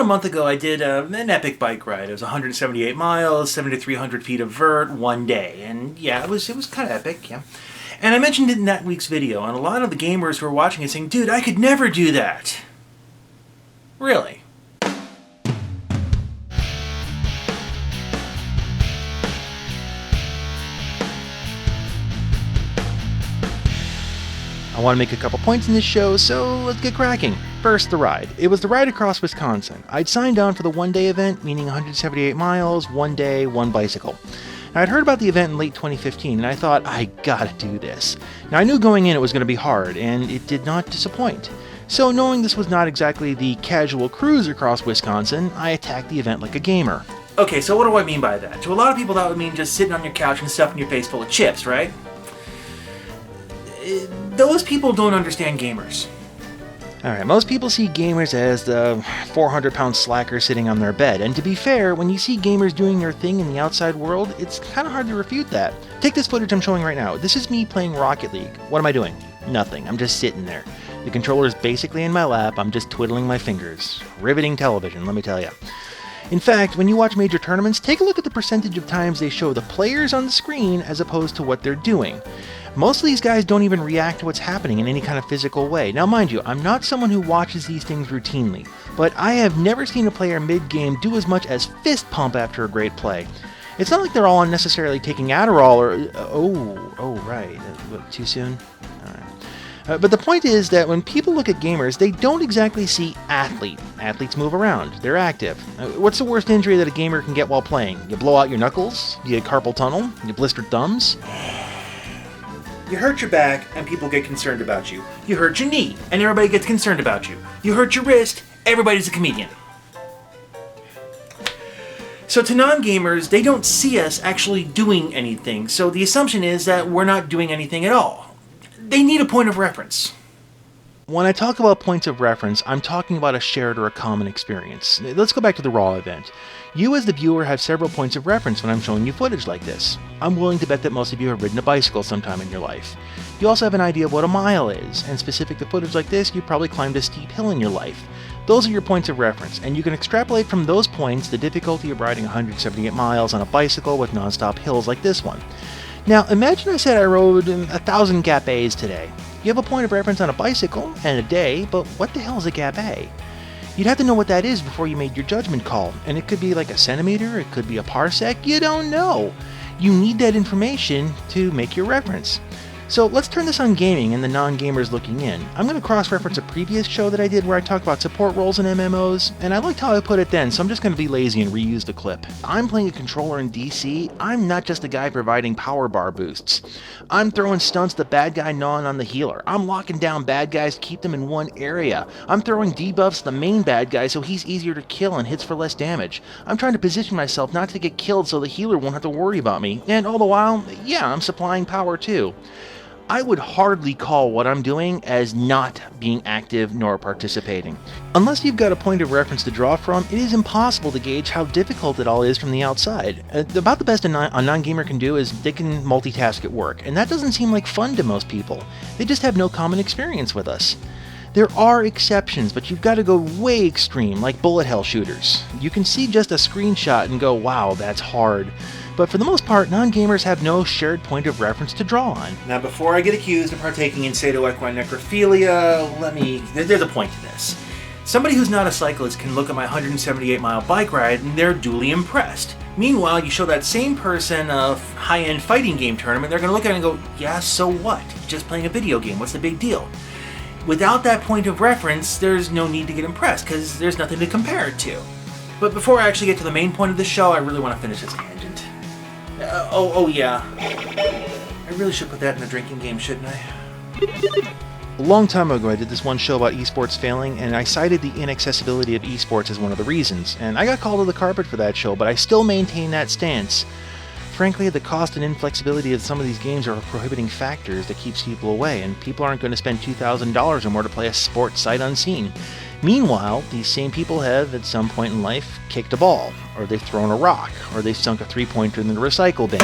a month ago I did an epic bike ride. It was 178 miles, 7,300 feet of vert, one day. And yeah, it was kind of epic, yeah. And I mentioned it in that week's video, and a lot of the gamers who were watching it saying, dude, I could never do that. Really? I want to make a couple points in this show, so let's get cracking. First, the ride. It was the ride across Wisconsin. I'd signed on for the one-day event, meaning 178 miles, one day, one bicycle. Now, I'd heard about the event in late 2015, and I thought, I gotta do this. Now, I knew going in it was going to be hard, and it did not disappoint. So, knowing this was not exactly the casual cruise across Wisconsin, I attacked the event like a gamer. Okay, so what do I mean by that? To a lot of people, that would mean just sitting on your couch and stuffing your face full of chips, right? Those people don't understand gamers. Alright, most people see gamers as the 400-pound slacker sitting on their bed, and to be fair, when you see gamers doing their thing in the outside world, it's kind of hard to refute that. Take this footage I'm showing right now. This is me playing Rocket League. What am I doing? Nothing. I'm just sitting there. The controller's basically in my lap, I'm just twiddling my fingers. Riveting television, let me tell you. In fact, when you watch major tournaments, take a look at the percentage of times they show the players on the screen as opposed to what they're doing. Most of these guys don't even react to what's happening in any kind of physical way. Now mind you, I'm not someone who watches these things routinely, but I have never seen a player mid-game do as much as fist pump after a great play. It's not like they're all unnecessarily taking Adderall or... right. What, too soon? Alright. But the point is that when people look at gamers, they don't exactly see athlete. Athletes move around. They're active. What's the worst injury that a gamer can get while playing? You blow out your knuckles? You get carpal tunnel? You blistered thumbs? You hurt your back, and people get concerned about you. You hurt your knee, and everybody gets concerned about you. You hurt your wrist, everybody's a comedian. So to non-gamers, they don't see us actually doing anything, so the assumption is that we're not doing anything at all. They need a point of reference. When I talk about points of reference, I'm talking about a shared or a common experience. Let's go back to the Raw event. You as the viewer have several points of reference when I'm showing you footage like this. I'm willing to bet that most of you have ridden a bicycle sometime in your life. You also have an idea of what a mile is, and specific to footage like this, you probably climbed a steep hill in your life. Those are your points of reference, and you can extrapolate from those points the difficulty of riding 178 miles on a bicycle with non-stop hills like this one. Now, imagine I said I rode 1,000 Gap A's today. You have a point of reference on a bicycle and a day, but what the hell is a Gap A? You'd have to know what that is before you made your judgment call, and it could be like a centimeter, it could be a parsec, you don't know. You need that information to make your reference. So let's turn this on gaming and the non-gamers looking in. I'm going to cross-reference a previous show that I did where I talked about support roles in MMOs, and I liked how I put it then, so I'm just going to be lazy and reuse the clip. I'm playing a controller in DC, I'm not just a guy providing power bar boosts. I'm throwing stunts the bad guy gnawing on the healer. I'm locking down bad guys to keep them in one area. I'm throwing debuffs to the main bad guy so he's easier to kill and hits for less damage. I'm trying to position myself not to get killed so the healer won't have to worry about me, and all the while, yeah, I'm supplying power too. I would hardly call what I'm doing as not being active nor participating. Unless you've got a point of reference to draw from, it is impossible to gauge how difficult it all is from the outside. About the best a non-gamer can do is they can multitask at work, and that doesn't seem like fun to most people. They just have no common experience with us. There are exceptions, but you've got to go way extreme, like bullet hell shooters. You can see just a screenshot and go, wow, that's hard. But for the most part, non-gamers have no shared point of reference to draw on. Now, before I get accused of partaking in sadoequine necrophilia, there's a point to this. Somebody who's not a cyclist can look at my 178-mile bike ride and they're duly impressed. Meanwhile, you show that same person a high-end fighting game tournament, they're going to look at it and go, yeah, so what? Just playing a video game, what's the big deal? Without that point of reference, there's no need to get impressed, because there's nothing to compare it to. But before I actually get to the main point of the show, I really want to finish this tangent. Yeah. I really should put that in a drinking game, shouldn't I? A long time ago, I did this one show about esports failing, and I cited the inaccessibility of esports as one of the reasons. And I got called to the carpet for that show, but I still maintain that stance. Frankly, the cost and inflexibility of some of these games are prohibiting factors that keeps people away, and people aren't going to spend $2,000 or more to play a sport sight unseen. Meanwhile, these same people have, at some point in life, kicked a ball, or they've thrown a rock, or they've sunk a three-pointer in the recycle bin.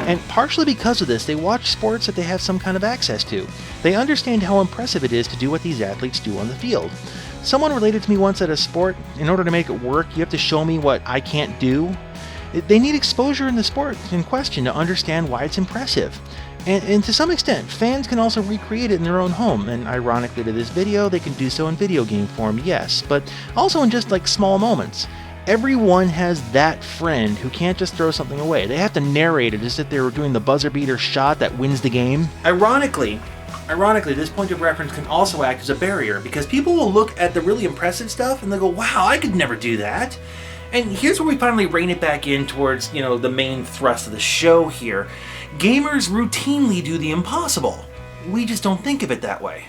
And partially because of this, they watch sports that they have some kind of access to. They understand how impressive it is to do what these athletes do on the field. Someone related to me once at a sport, in order to make it work, you have to show me what I can't do. They need exposure in the sport in question to understand why it's impressive. And to some extent, fans can also recreate it in their own home, and ironically to this video, they can do so in video game form, yes, but also in just like small moments. Everyone has that friend who can't just throw something away. They have to narrate it as if they were doing the buzzer beater shot that wins the game. Ironically, this point of reference can also act as a barrier, because people will look at the really impressive stuff and they'll go, wow, I could never do that. And here's where we finally rein it back in towards, the main thrust of the show here. Gamers routinely do the impossible. We just don't think of it that way.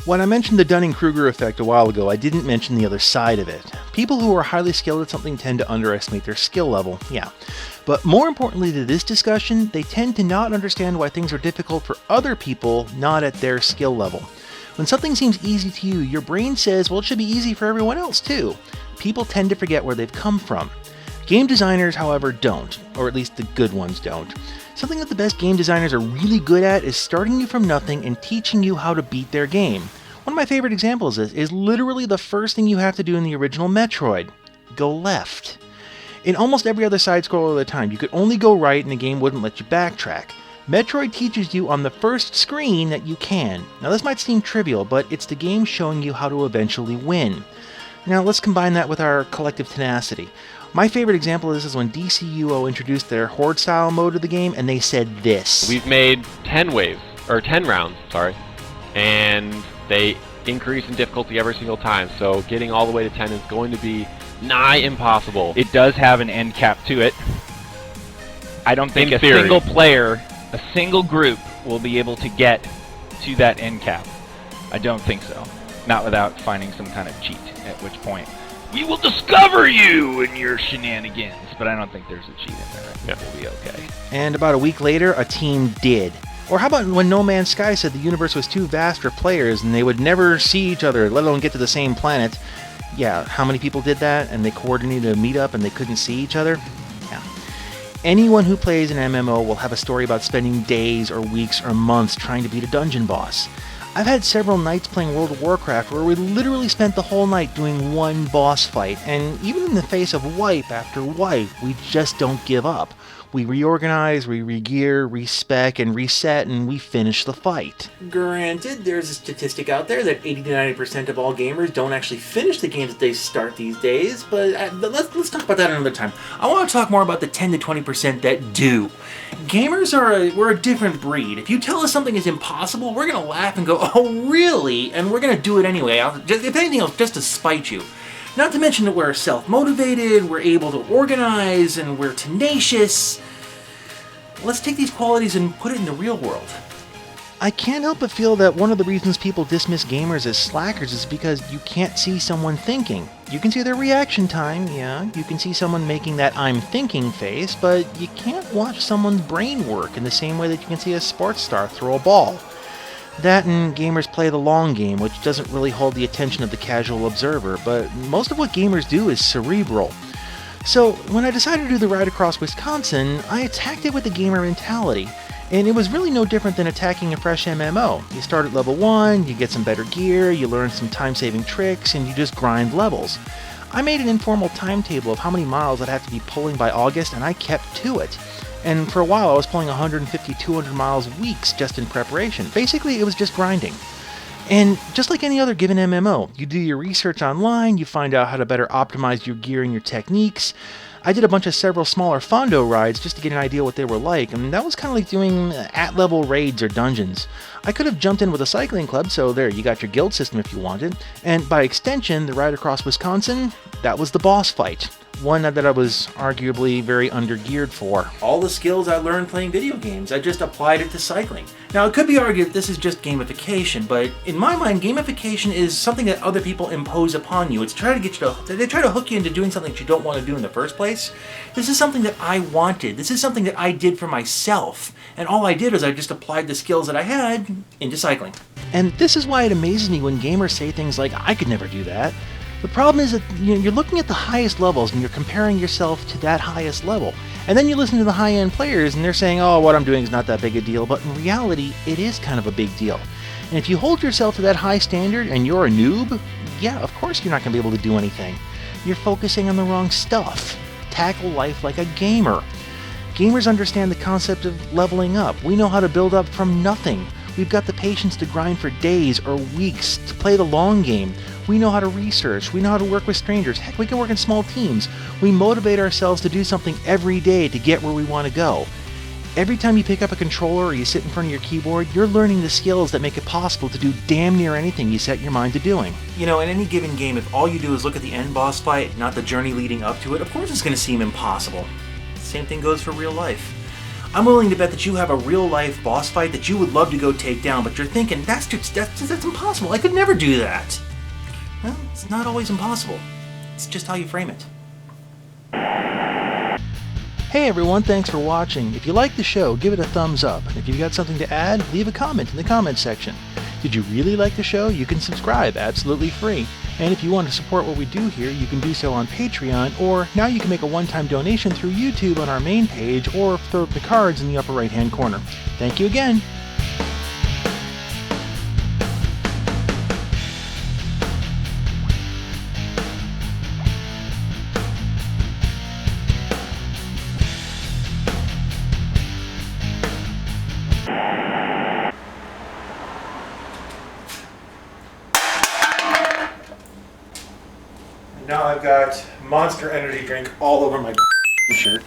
When I mentioned the Dunning-Kruger effect a while ago, I didn't mention the other side of it. People who are highly skilled at something tend to underestimate their skill level, yeah. But more importantly to this discussion, they tend to not understand why things are difficult for other people not at their skill level. When something seems easy to you, your brain says, well, it should be easy for everyone else too. People tend to forget where they've come from. Game designers, however, don't, or at least the good ones don't. Something that the best game designers are really good at is starting you from nothing and teaching you how to beat their game. One of my favorite examples is literally the first thing you have to do in the original Metroid. Go left. In almost every other side-scroller of the time, you could only go right and the game wouldn't let you backtrack. Metroid teaches you on the first screen that you can. Now this might seem trivial, but it's the game showing you how to eventually win. Now let's combine that with our collective tenacity. My favorite example of this is when DCUO introduced their Horde-style mode of the game, and they said this. We've made 10 rounds, and they increase in difficulty every single time, so getting all the way to 10 is going to be nigh impossible. It does have an end cap to it. I don't think In theory. Single player, a single group will be able to get to that end cap. I don't think so. Not without finding some kind of cheat, at which point we will discover you and your shenanigans. But I don't think there's a cheat in there. I think we'll be okay. And about a week later, a team did. Or how about when No Man's Sky said the universe was too vast for players and they would never see each other, let alone get to the same planet? Yeah, how many people did that and they coordinated a meetup and they couldn't see each other? Yeah. Anyone who plays an MMO will have a story about spending days or weeks or months trying to beat a dungeon boss. I've had several nights playing World of Warcraft where we literally spent the whole night doing one boss fight, and even in the face of wipe after wipe, we just don't give up. We reorganize, we regear, respec, and reset, and we finish the fight. Granted, there's a statistic out there that 80 to 90% of all gamers don't actually finish the games that they start these days, but let's talk about that another time. I want to talk more about the 10 to 20% that do. Gamers we're a different breed. If you tell us something is impossible, we're going to laugh and go, oh really? And we're going to do it anyway, if anything else, just to spite you. Not to mention that we're self-motivated, we're able to organize, and we're tenacious. Let's take these qualities and put it in the real world. I can't help but feel that one of the reasons people dismiss gamers as slackers is because you can't see someone thinking. You can see their reaction time, yeah, you can see someone making that I'm thinking face, but you can't watch someone's brain work in the same way that you can see a sports star throw a ball. That and gamers play the long game, which doesn't really hold the attention of the casual observer, but most of what gamers do is cerebral. So, when I decided to do the ride across Wisconsin, I attacked it with a gamer mentality, and it was really no different than attacking a fresh MMO. You start at level 1, you get some better gear, you learn some time-saving tricks, and you just grind levels. I made an informal timetable of how many miles I'd have to be pulling by August, and I kept to it. And for a while I was pulling 150, 200 miles weeks just in preparation. Basically, it was just grinding. And just like any other given MMO, you do your research online, you find out how to better optimize your gear and your techniques. I did a bunch of several smaller Fondo rides just to get an idea what they were like, and that was kind of like doing at-level raids or dungeons. I could have jumped in with a cycling club, so there, you got your guild system if you wanted, and by extension, the ride across Wisconsin, that was the boss fight. One that I was arguably very under-geared for. All the skills I learned playing video games, I just applied it to cycling. Now, it could be argued that this is just gamification, but in my mind, gamification is something that other people impose upon you. It's trying to get you to, they try to hook you into doing something that you don't want to do in the first place. This is something that I wanted. This is something that I did for myself. And all I did was I just applied the skills that I had into cycling. And this is why it amazes me when gamers say things like, I could never do that. The problem is that you're looking at the highest levels and you're comparing yourself to that highest level. And then you listen to the high-end players and they're saying, oh, what I'm doing is not that big a deal. But in reality, it is kind of a big deal. And if you hold yourself to that high standard and you're a noob, yeah, of course you're not going to be able to do anything. You're focusing on the wrong stuff. Tackle life like a gamer. Gamers understand the concept of leveling up. We know how to build up from nothing. We've got the patience to grind for days or weeks to play the long game. We know how to research. We know how to work with strangers. Heck, we can work in small teams. We motivate ourselves to do something every day to get where we want to go. Every time you pick up a controller or you sit in front of your keyboard, you're learning the skills that make it possible to do damn near anything you set your mind to doing. You know, in any given game, if all you do is look at the end boss fight, not the journey leading up to it, of course it's going to seem impossible. Same thing goes for real life. I'm willing to bet that you have a real life boss fight that you would love to go take down, but you're thinking, that's impossible. I could never do that. Well, it's not always impossible. It's just how you frame it. Hey everyone, thanks for watching. If you like the show, give it a thumbs up. And if you've got something to add, leave a comment in the comments section. Did you really like the show? You can subscribe absolutely free. And if you want to support what we do here, you can do so on Patreon, or now you can make a one-time donation through YouTube on our main page, or throw up the cards in the upper right-hand corner. Thank you again. Now I've got Monster Energy drink all over my shirt.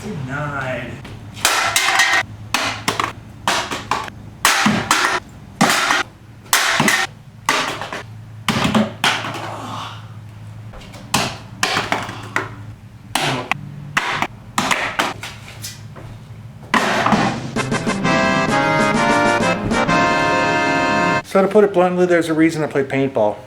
Denied. So to put it bluntly, there's a reason I play paintball.